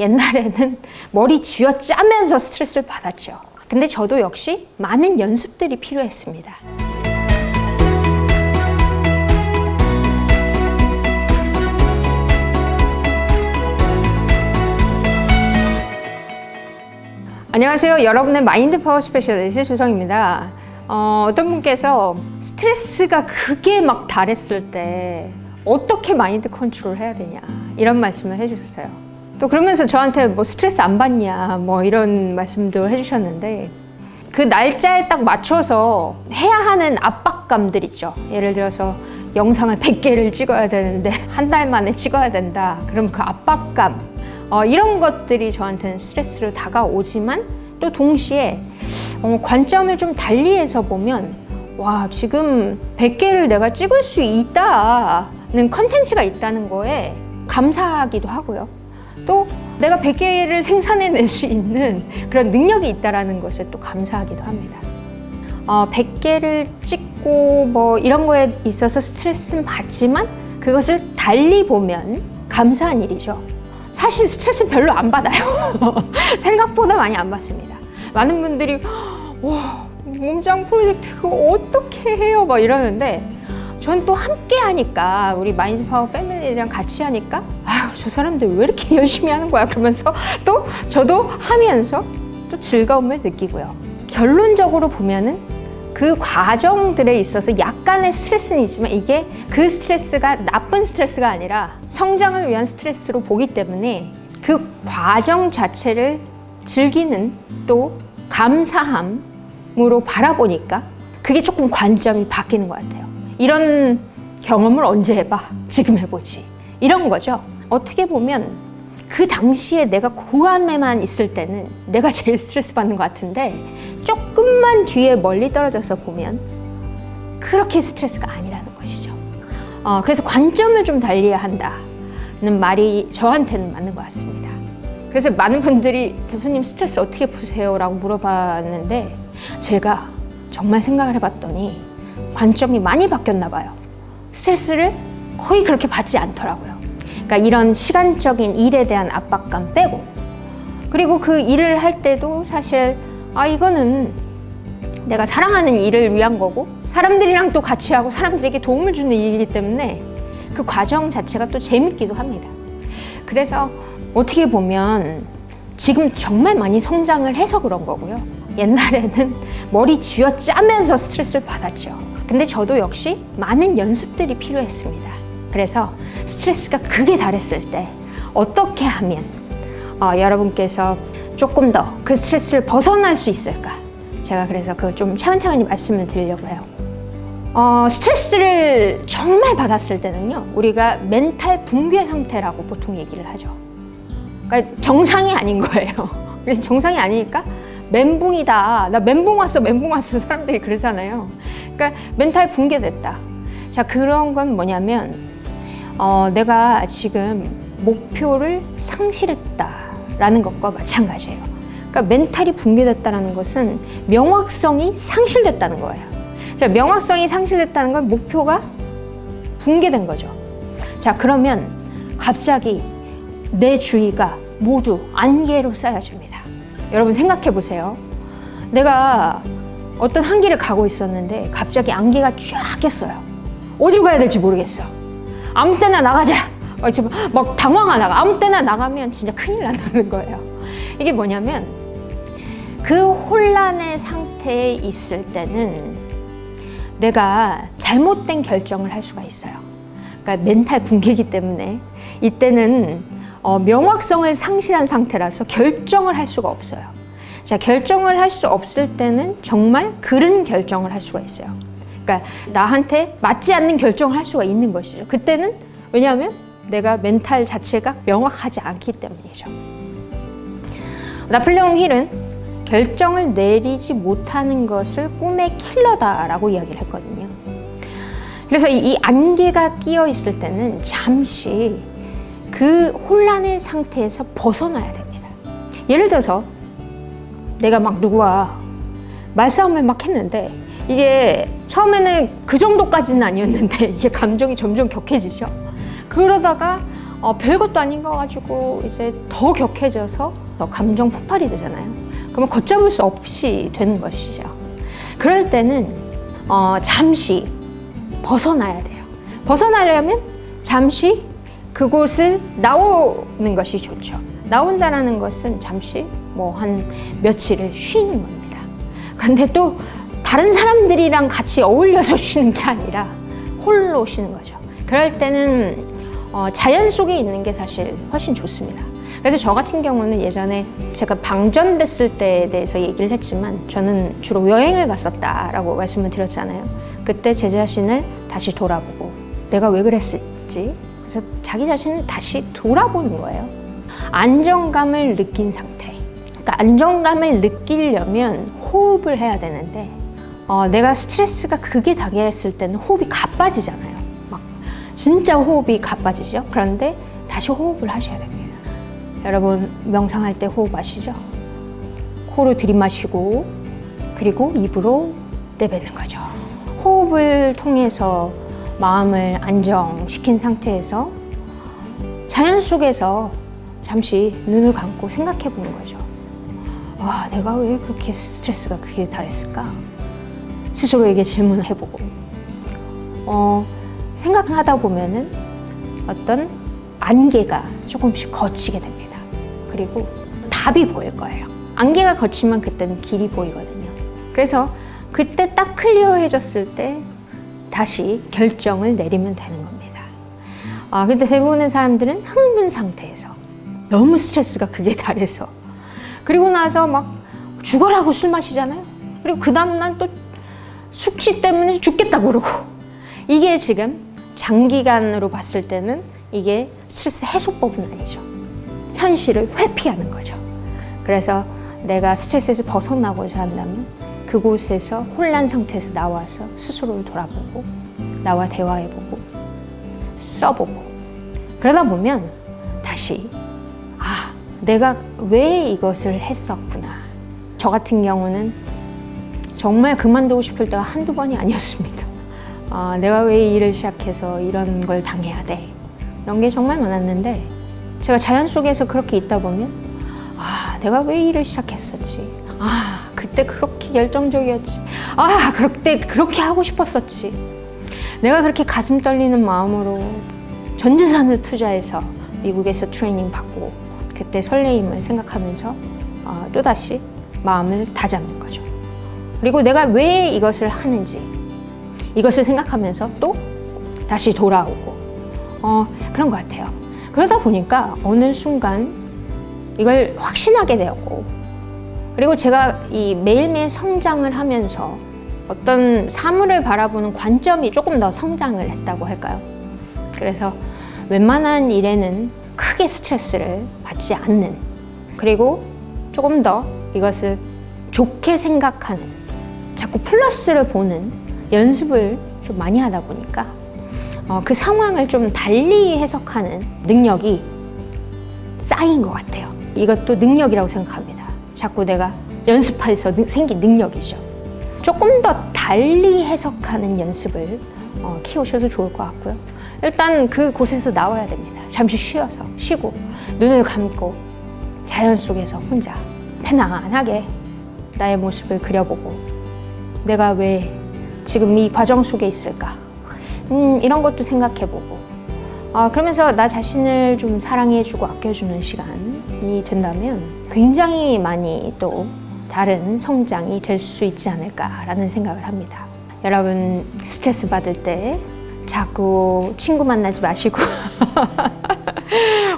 옛날에는 머리 쥐어짜면서 스트레스를 받았죠. 근데 저도 역시 많은 연습들이 필요했습니다. 안녕하세요. 여러분의 마인드 파워 스페셜리스트 조성입니다. 어떤 분께서 스트레스가 극에 막 달했을 때 어떻게 마인드 컨트롤 해야 되냐 이런 말씀을 해주셨어요. 또 그러면서 저한테 뭐 스트레스 안 받냐 뭐 이런 말씀도 해주셨는데, 그 날짜에 딱 맞춰서 해야 하는 압박감들 있죠. 예를 들어서 영상을 100개를 찍어야 되는데 한 달 만에 찍어야 된다. 그럼 그 압박감, 이런 것들이 저한테는 스트레스로 다가오지만 또 동시에 관점을 좀 달리해서 보면, 와, 지금 100개를 내가 찍을 수 있다는 컨텐츠가 있다는 거에 감사하기도 하고요. 또 내가 100개를 생산해낼 수 있는 그런 능력이 있다는 것에 또 감사하기도 합니다. 100개를 찍고 뭐 이런 거에 있어서 스트레스는 받지만 그것을 달리 보면 감사한 일이죠. 사실 스트레스 별로 안 받아요. 생각보다 많이 안 받습니다. 많은 분들이 와, 몸짱 프로젝트 그거 어떻게 해요? 막 이러는데, 전 또 함께 하니까, 우리 마인드 파워 패밀리랑 같이 하니까, 아유, 저 사람들 왜 이렇게 열심히 하는 거야? 그러면서 또 저도 하면서 또 즐거움을 느끼고요. 결론적으로 보면은 그 과정들에 있어서 약간의 스트레스는 있지만 이게 그 스트레스가 나쁜 스트레스가 아니라 성장을 위한 스트레스로 보기 때문에 그 과정 자체를 즐기는, 또 감사함으로 바라보니까 그게 조금 관점이 바뀌는 것 같아요. 이런 경험을 언제 해봐? 지금 해보지. 이런 거죠. 어떻게 보면 그 당시에 내가 구함에만 있을 때는 내가 제일 스트레스 받는 것 같은데, 조금만 뒤에 멀리 떨어져서 보면 그렇게 스트레스가 아니라는 것이죠. 그래서 관점을 좀 달리해야 한다는 말이 저한테는 맞는 것 같습니다. 그래서 많은 분들이 대표님 스트레스 어떻게 푸세요? 라고 물어봤는데, 제가 정말 생각을 해봤더니 관점이 많이 바뀌었나 봐요. 스트레스를 거의 그렇게 받지 않더라고요. 그러니까 이런 시간적인 일에 대한 압박감 빼고, 그리고 그 일을 할 때도 사실 이거는 내가 사랑하는 일을 위한 거고 사람들이랑 또 같이 하고 사람들에게 도움을 주는 일이기 때문에 그 과정 자체가 또 재밌기도 합니다. 그래서 어떻게 보면 지금 정말 많이 성장을 해서 그런 거고요. 옛날에는 머리 쥐어짜면서 스트레스를 받았죠. 근데 저도 역시 많은 연습들이 필요했습니다. 그래서 스트레스가 극에 달했을 때 어떻게 하면 여러분께서 조금 더 그 스트레스를 벗어날 수 있을까? 제가 그래서 그걸 좀 차근차근히 말씀을 드리려고 해요. 스트레스를 정말 받았을 때는요, 우리가 멘탈 붕괴 상태라고 보통 얘기를 하죠. 그러니까 정상이 아닌 거예요. 그래서 정상이 아니니까 멘붕이다. 나 멘붕 왔어, 멘붕 왔어. 사람들이 그러잖아요. 그러니까 멘탈 붕괴됐다. 자, 그런 건 뭐냐면, 내가 지금 목표를 상실했다라는 것과 마찬가지예요. 그러니까 멘탈이 붕괴됐다는 것은 명확성이 상실됐다는 거예요. 자, 명확성이 상실됐다는 건 목표가 붕괴된 거죠. 자, 그러면 갑자기 내 주위가 모두 안개로 쌓여집니다. 여러분 생각해 보세요. 내가 어떤 한 길을 가고 있었는데 갑자기 안개가 쫙 꼈어요. 어디로 가야 될지 모르겠어. 아무 때나 나가자. 막 당황하다가 아무 때나 나가면 진짜 큰일 난다는 거예요. 이게 뭐냐면, 그 혼란의 상태에 있을 때는 내가 잘못된 결정을 할 수가 있어요. 그러니까 멘탈 붕괴이기 때문에 이때는 명확성을 상실한 상태라서 결정을 할 수가 없어요. 자, 결정을 할 수 없을 때는 정말 그른 결정을 할 수가 있어요. 그러니까 나한테 맞지 않는 결정을 할 수가 있는 것이죠. 그때는 왜냐하면 내가 멘탈 자체가 명확하지 않기 때문이죠. 나폴레옹 힐은 결정을 내리지 못하는 것을 꿈의 킬러다라고 이야기를 했거든요. 그래서 이 안개가 끼어 있을 때는 잠시 그 혼란의 상태에서 벗어나야 됩니다. 예를 들어서 내가 막 누구와 말싸움을 막 했는데, 이게 처음에는 그 정도까지는 아니었는데 이게 감정이 점점 격해지죠. 그러다가 별것도 아닌 거 가지고 이제 더 격해져서 더 감정 폭발이 되잖아요. 그러면 걷잡을 수 없이 되는 것이죠. 그럴 때는 잠시 벗어나야 돼요. 벗어나려면 잠시 그곳을 나오는 것이 좋죠. 나온다라는 것은 잠시 뭐 한 며칠을 쉬는 겁니다. 근데 또 다른 사람들이랑 같이 어울려서 쉬는 게 아니라 홀로 쉬는 거죠. 그럴 때는 자연 속에 있는 게 사실 훨씬 좋습니다. 그래서 저 같은 경우는 예전에 제가 방전됐을 때에 대해서 얘기를 했지만 저는 주로 여행을 갔었다라고 말씀을 드렸잖아요. 그때 제 자신을 다시 돌아보고 내가 왜 그랬을지, 그래서 자기 자신을 다시 돌아보는 거예요. 안정감을 느낀 상태. 그러니까 안정감을 느끼려면 호흡을 해야 되는데 내가 스트레스가 극에 달했을 때는 호흡이 가빠지잖아요. 막 진짜 호흡이 가빠지죠. 그런데 다시 호흡을 하셔야 됩니다. 여러분 명상할 때 호흡 아시죠? 코로 들이마시고 그리고 입으로 내뱉는 거죠. 호흡을 통해서 마음을 안정시킨 상태에서 자연 속에서 잠시 눈을 감고 생각해 보는 거죠. 와, 내가 왜 그렇게 스트레스가 크게 달했을까? 스스로에게 질문을 해보고 생각을 하다 보면은 어떤 안개가 조금씩 걷히게 됩니다. 그리고 답이 보일 거예요. 안개가 걷히면 그때는 길이 보이거든요. 그래서 그때 딱 클리어해졌을 때 다시 결정을 내리면 되는 겁니다. 근데 대부분의 사람들은 흥분 상태에서 너무 스트레스가 극에 달해서 그리고 나서 막 죽어라고 술 마시잖아요. 그리고 그 다음날 또 숙취 때문에 죽겠다고 그러고, 이게 지금 장기간으로 봤을 때는 이게 스트레스 해소법은 아니죠. 현실을 회피하는 거죠. 그래서 내가 스트레스에서 벗어나고자 한다면 그곳에서 혼란 상태에서 나와서 스스로를 돌아보고 나와 대화해보고 써보고, 그러다 보면 다시 내가 왜 이것을 했었구나. 저 같은 경우는 정말 그만두고 싶을 때가 한두 번이 아니었습니다. 내가 왜 이 일을 시작해서 이런 걸 당해야 돼. 이런 게 정말 많았는데 제가 자연 속에서 그렇게 있다 보면 내가 왜 이 일을 시작했었지. 그때 그렇게 열정적이었지. 그때 그렇게 하고 싶었었지. 내가 그렇게 가슴 떨리는 마음으로 전 재산을 투자해서 미국에서 트레이닝 받고 그때 설레임을 생각하면서 또다시 마음을 다잡는 거죠. 그리고 내가 왜 이것을 하는지 이것을 생각하면서 또 다시 돌아오고 그런 것 같아요. 그러다 보니까 어느 순간 이걸 확신하게 되었고, 그리고 제가 이 매일매일 성장을 하면서 어떤 사물을 바라보는 관점이 조금 더 성장을 했다고 할까요? 그래서 웬만한 일에는 크게 스트레스를 받지 않는, 그리고 조금 더 이것을 좋게 생각하는, 자꾸 플러스를 보는 연습을 좀 많이 하다 보니까 그 상황을 좀 달리 해석하는 능력이 쌓인 것 같아요. 이것도 능력이라고 생각합니다. 자꾸 내가 연습해서 생긴 능력이죠. 조금 더 달리 해석하는 연습을 키우셔도 좋을 것 같고요. 일단 그곳에서 나와야 됩니다. 잠시 쉬고 눈을 감고 자연 속에서 혼자 편안하게 나의 모습을 그려보고, 내가 왜 지금 이 과정 속에 있을까? 이런 것도 생각해보고, 그러면서 나 자신을 좀 사랑해주고 아껴주는 시간이 된다면 굉장히 많이 또 다른 성장이 될 수 있지 않을까라는 생각을 합니다. 여러분 스트레스 받을 때 자꾸 친구 만나지 마시고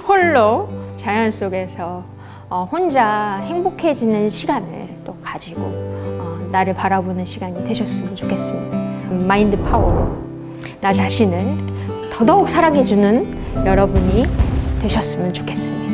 홀로 자연 속에서 혼자 행복해지는 시간을 또 가지고 나를 바라보는 시간이 되셨으면 좋겠습니다. 마인드 파워, 나 자신을 더더욱 사랑해주는 여러분이 되셨으면 좋겠습니다.